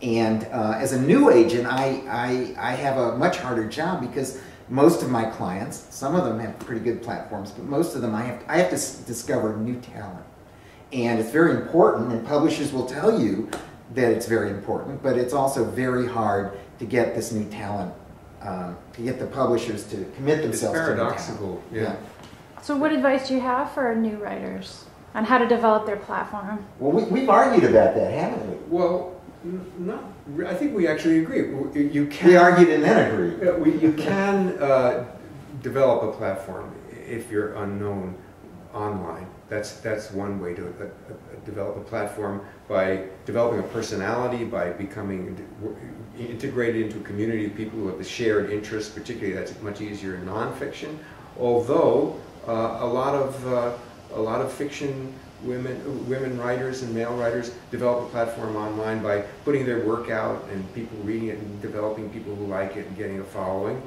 C: And as a new agent, I have a much harder job because most of my clients, some of them have pretty good platforms, but most of them I have to discover new talent. And it's very important, and publishers will tell you that it's very important, but it's also very hard to get this new talent, to get the publishers to commit themselves to new talent.
B: It's paradoxical, yeah.
A: So what advice do you have for new writers on how to develop their platform?
C: Well, we've argued about that, haven't we?
B: Well, I think we actually agree. You can.
C: We argued and then agreed.
B: You can develop a platform if you're unknown online. That's one way to develop a platform, by developing a personality, by becoming integrated into a community of people who have the shared interests. Particularly, that's much easier in nonfiction. Although a lot of fiction. Women writers and male writers develop a platform online by putting their work out and people reading it and developing people who like it and getting a following,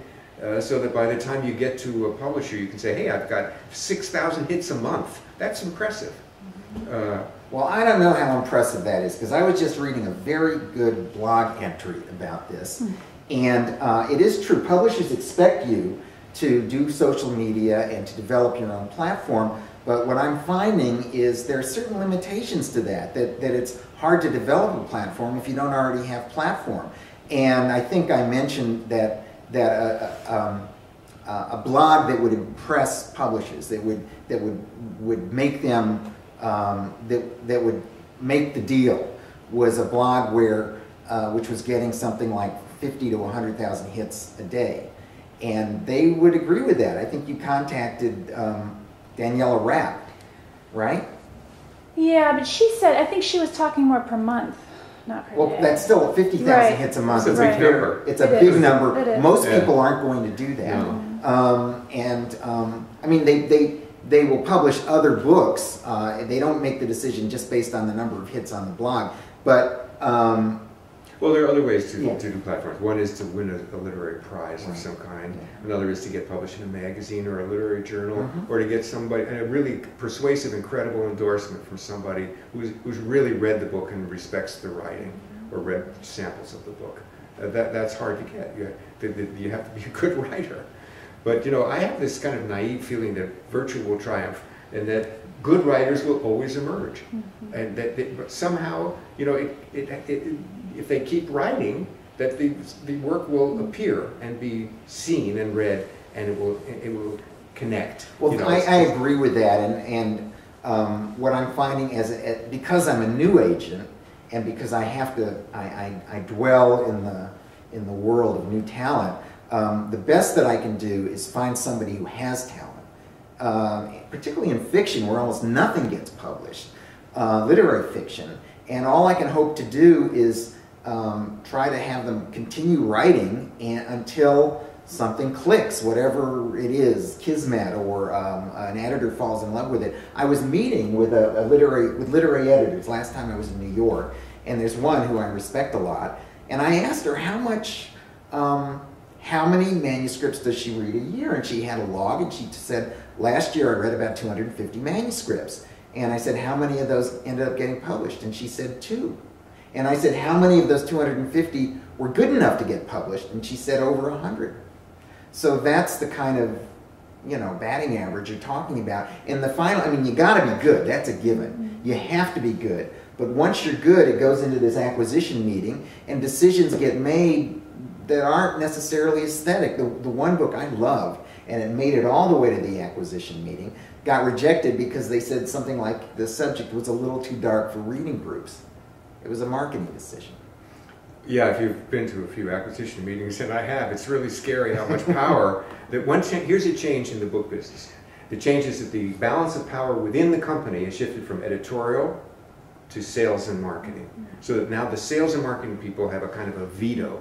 B: so that by the time you get to a publisher, you can say, hey, I've got 6,000 hits a month. That's impressive.
C: Well, I don't know how impressive that is, because I was just reading a very good blog entry about this. And it is true, publishers expect you to do social media and to develop your own platform. But what I'm finding is there are certain limitations to that it's hard to develop a platform if you don't already have platform. And I think I mentioned that a blog that would impress publishers, that would make them that would make the deal, was a blog which was getting something like 50 to 100,000 hits a day, and they would agree with that. I think you contacted Daniela Rapp, right?
A: Yeah, but she said, I think she was talking more per month, not per day.
C: Well, that's still 50,000 hits a month.
B: It's a big number.
C: It's a big number. Most
B: Yeah.
C: people aren't going to do that.
B: No.
C: I mean, they will publish other books. They don't make the decision just based on the number of hits on the blog. But
B: well, there are other ways to do platforms. One is to win a literary prize of some kind. Another is to get published in a magazine or a literary journal, or to get somebody, a really persuasive and credible endorsement from somebody who's really read the book and respects the writing, or read samples of the book. That's hard to get. You have to be a good writer. But you know, I have this kind of naive feeling that virtue will triumph, and that good writers will always emerge, and that somehow, you know, if they keep writing, that the work will appear and be seen and read, and it will connect.
C: Well,
B: you know,
C: I agree with that, and what I'm finding because I'm a new agent, and because I have to I dwell in the world of new talent. The best that I can do is find somebody who has talent, particularly in fiction where almost nothing gets published, literary fiction. And all I can hope to do is try to have them continue writing until something clicks, whatever it is, kismet, or an editor falls in love with it. I was meeting with literary editors last time I was in New York, and there's one who I respect a lot, and I asked her how many manuscripts does she read a year, and she had a log, and she said, last year I read about 250 manuscripts. And I said, how many of those ended up getting published? And she said 2. And I said, how many of those 250 were good enough to get published? And she said over 100. So that's the kind of, batting average you're talking about. In the final, I mean, you gotta be good, that's a given. You have to be good. But once you're good, it goes into this acquisition meeting, and decisions get made that aren't necessarily aesthetic. The one book I loved, and it made it all the way to the acquisition meeting, got rejected because they said something like the subject was a little too dark for reading groups. It was a marketing decision.
B: Yeah, if you've been to a few acquisition meetings, and I have, it's really scary how much power that here's a change in the book business. The change is that the balance of power within the company has shifted from editorial to sales and marketing. So that now the sales and marketing people have a kind of a veto.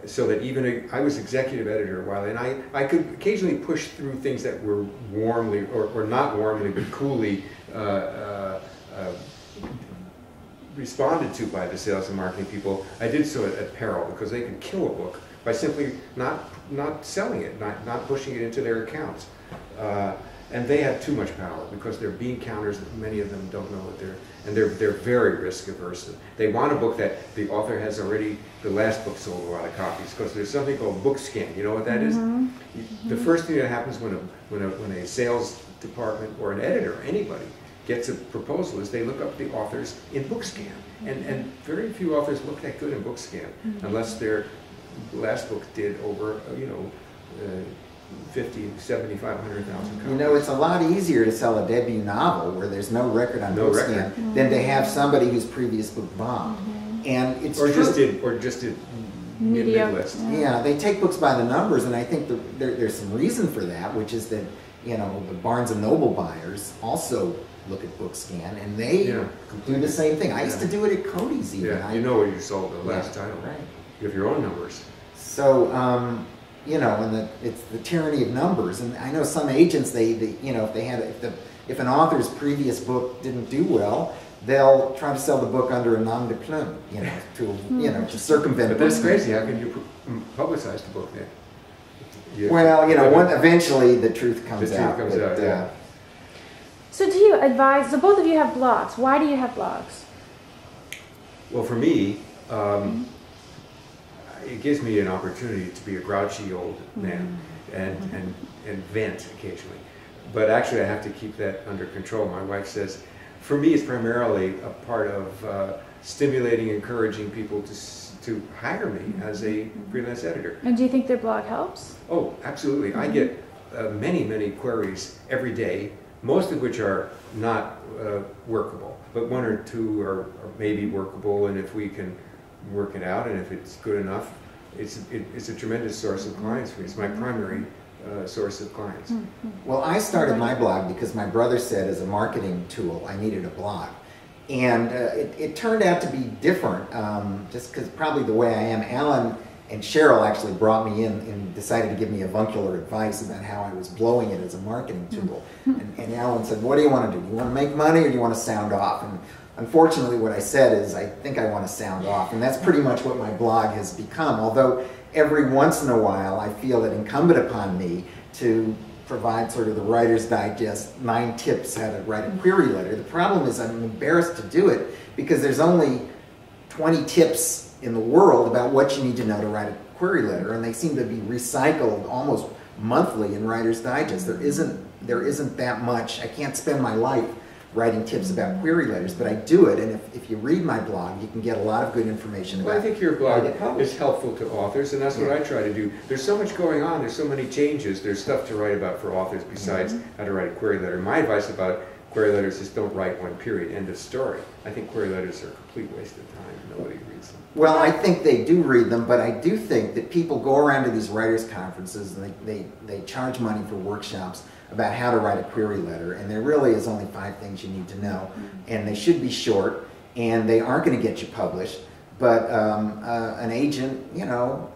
B: So that even I was executive editor a while, and I could occasionally push through things that were warmly, or not warmly, but coolly responded to by the sales and marketing people. I did so at peril, because they could kill a book by simply not selling it, not pushing it into their accounts. And they have too much power because they're bean counters. Many of them don't know what they're very risk averse. They want a book that the author has already, the last book sold a lot of copies, because there's something called book scan. You know what that is? The first thing that happens when a sales department or an editor, or anybody, gets a proposal is they look up the authors in book scan. And very few authors look that good in book scan, unless their last book did over, 50, 75, 100,000 copies.
C: It's a lot easier to sell a debut novel where there's no record on bookscan than to have somebody whose previous book bombed. And it's
B: just did mid-list.
C: Yeah, they take books by the numbers, and I think there's some reason for that, which is that the Barnes and Noble buyers also look at book scan, and they do the same thing. I used to do it at Cody's even.
B: Yeah, you know what you sold the last title.
C: Right.
B: You have your own numbers.
C: So, and it's the tyranny of numbers. And I know some agents, if an author's previous book didn't do well, they'll try to sell the book under a nom de plume, to circumvent.
B: But that's crazy. How can you publicize the book then?
C: Eventually the truth comes out.
B: Yeah.
A: So do you advise, so both of you have blogs. Why do you have blogs?
B: Well, for me, it gives me an opportunity to be a grouchy old man and vent occasionally. But actually I have to keep that under control. My wife says, for me it's primarily a part of stimulating, encouraging people to hire me as a freelance editor.
A: And do you think their blog helps?
B: Oh, absolutely. I get many queries every day, most of which are not workable, but one or two are maybe workable, and if we can work it out, and if it's good enough, it's a tremendous source of clients for me. It's my primary source of clients.
C: Well, I started my blog because my brother said as a marketing tool I needed a blog. And it turned out to be different, just because probably the way I am. Alan and Cheryl actually brought me in and decided to give me avuncular advice about how I was blowing it as a marketing tool. And Alan said, what do you want to do? Do you want to make money or do you want to sound off? And unfortunately what I said is, I think I want to sound off. And that's pretty much what my blog has become. Although every once in a while I feel it incumbent upon me to provide sort of the Writer's Digest 9 tips how to write a query letter. The problem is I'm embarrassed to do it because there's only 20 tips in the world about what you need to know to write a query letter, and they seem to be recycled almost monthly in Writer's Digest. There isn't that much. I can't spend my life writing tips about query letters, but I do it, and if you read my blog, you can get a lot of good information about it.
B: Well, I think your blog is helpful to authors, and that's what I try to do. There's so much going on, there's so many changes, there's stuff to write about for authors besides how to write a query letter. My advice about query letters just don't write one period, end of story. I think query letters are a complete waste of time. Nobody reads them.
C: Well, I think they do read them, but I do think that people go around to these writers' conferences and they charge money for workshops about how to write a query letter, and there really is only 5 things you need to know, and they should be short, and they aren't going to get you published. But an agent, you know,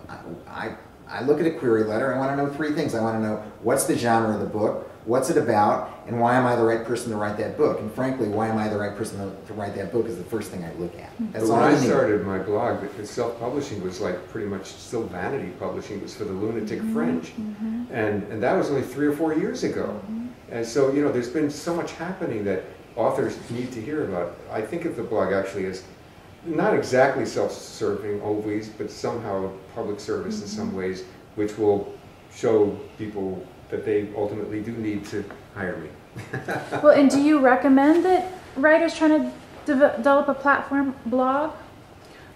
C: I look at a query letter, I want to know 3 things. I want to know what's the genre of the book, what's it about, and why am I the right person to write that book? And frankly, why am I the right person to write that book is the first thing I look at. That's
B: but
C: all
B: when
C: I
B: I
C: need.
B: started my blog, the self-publishing was like pretty much still vanity publishing. It was for the lunatic fringe. And that was only 3 or 4 years ago. And so, you know, there's been so much happening that authors need to hear about. I think of the blog actually as not exactly self-serving always, but somehow public service in some ways, which will show people that they ultimately do need to hire me.
A: Well, and do you recommend that writers trying to develop a platform blog?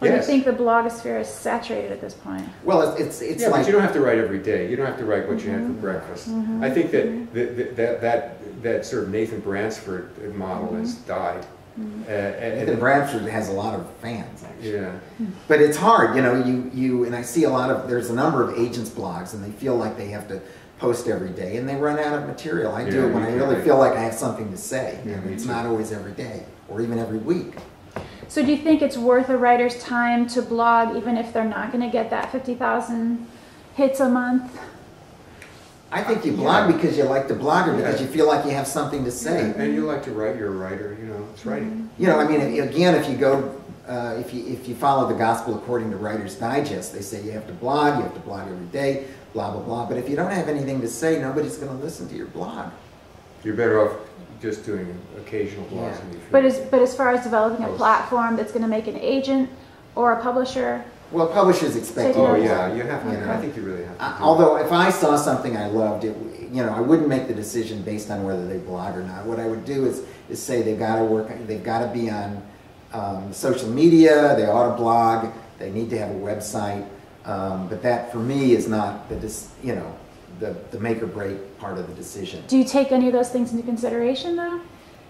A: Or do you
B: Yes.
A: think the blogosphere is saturated at this point?
C: Well, it's
B: Yeah,
C: like...
B: but you don't have to write every day. You don't have to write what you had for breakfast. I think that sort of Nathan Bransford model has died.
C: Nathan Bradford has a lot of fans, actually.
B: Yeah.
C: But it's hard, you know, and I see there's a number of agents' blogs, and they feel like they have to post every day, and they run out of material. I do it when I really feel like I have something to say.
B: Yeah,
C: And it's not always every day, or even every week.
A: So do you think it's worth a writer's time to blog even if they're not going to get that 50,000 hits a month?
C: I think you blog because you like to blog, or because you feel like you have something to say.
B: And you like to write, you're a writer, you know, it's writing.
C: You know, I mean, again, if you go, if you follow the Gospel according to Writer's Digest, they say you have to blog every day, blah, blah, blah. But if you don't have anything to say, nobody's going to listen to your blog.
B: You're better off just doing occasional blogs.
C: Yeah.
B: when you feel
A: But as far as developing a platform that's going to make an agent or a publisher,
C: Well, publishers expect
A: Oh,
C: you to
B: yeah, you have to.
C: You know.
B: I think you really have to.
C: Although, if I saw something I loved, I wouldn't make the decision based on whether they blog or not. What I would do is say they've got to be on social media, they ought to blog, they need to have a website. But that, for me, is not the make or break part of the decision.
A: do you take any of those things into consideration though?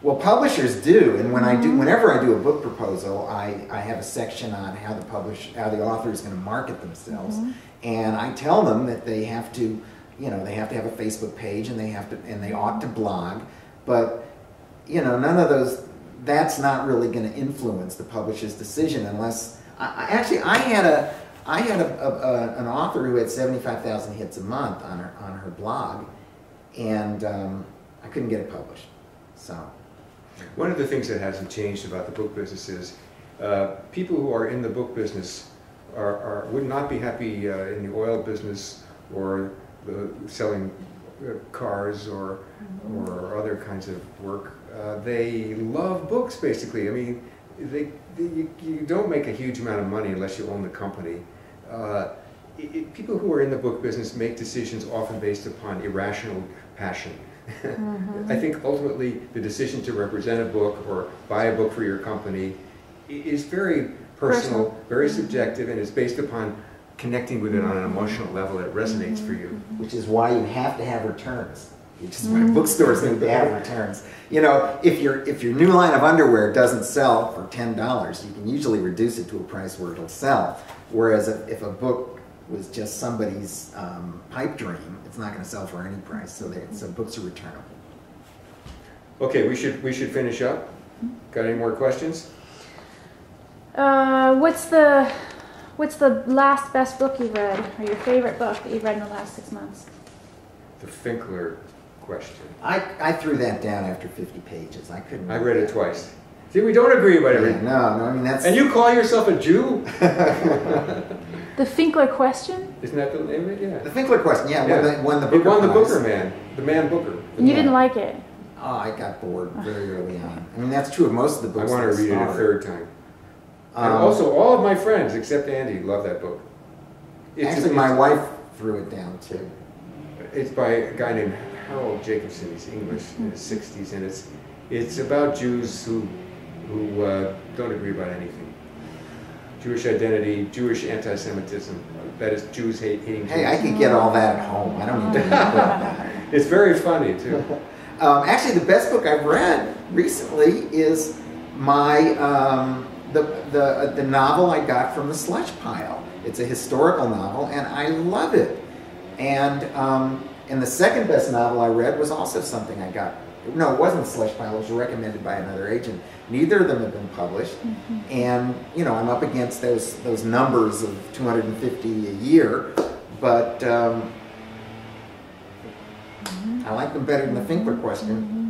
C: Well, publishers do, and whenever I do a book proposal, I have a section on how the author is going to market themselves, and I tell them that they have to, have a Facebook page, and they ought to blog, but none of those. That's not really going to influence the publisher's decision unless. I had an author who had 75,000 hits a month on her blog, and I couldn't get it published, so.
B: One of the things that hasn't changed about the book business is people who are in the book business would not be happy in the oil business or selling cars or other kinds of work. They love books, basically. I mean, you don't make a huge amount of money unless you own the company. People who are in the book business make decisions often based upon irrational passion. I think ultimately the decision to represent a book or buy a book for your company is very personal, very subjective, and is based upon connecting with it on an emotional level that resonates for you.
C: Which is why you have to have returns. Bookstores need to have returns. If your new line of underwear doesn't sell for $10, you can usually reduce it to a price where it'll sell. Whereas if a book was just somebody's pipe dream, it's not going to sell for any price. So books are returnable.
B: Okay, we should finish up. Got any more questions?
A: What's the last best book you've read, or your favorite book that you've read in the last 6 months?
B: The Finkler question.
C: I threw that down after 50 pages. I couldn't.
B: I read it twice. See, we don't agree about everything.
C: No, I mean that's.
B: And you call yourself a Jew?
A: The Finkler question?
B: Isn't that the name of it? Yeah.
C: The Finkler question, yeah. Won the
B: It
C: Booker
B: won the
C: Prize.
B: Booker man, the man Booker.
A: And you didn't like it?
C: Oh, I got bored very early on. I mean, that's true of most of the
B: I
C: books.
B: want to
C: that
B: read it a
C: started.
B: third time. And also, all of my friends, except Andy, love that book.
C: Actually, my wife threw it down too.
B: It's by a guy named Harold Jacobson. He's English, in his 60s, and it's about Jews who don't agree about anything. Jewish identity, Jewish anti-Semitism. That is, Jews hating Jews.
C: Hey, I could get all that at home. I don't need to read a book.
B: It's very funny too.
C: Actually, the best book I've read recently is my the novel I got from the slush pile. It's a historical novel, and I love it. And the second best novel I read was also something I got. No, it wasn't slush pile. It was recommended by another agent. Neither of them have been published, and you know I'm up against those numbers of 250 a year, but I like them better than the Finkler question.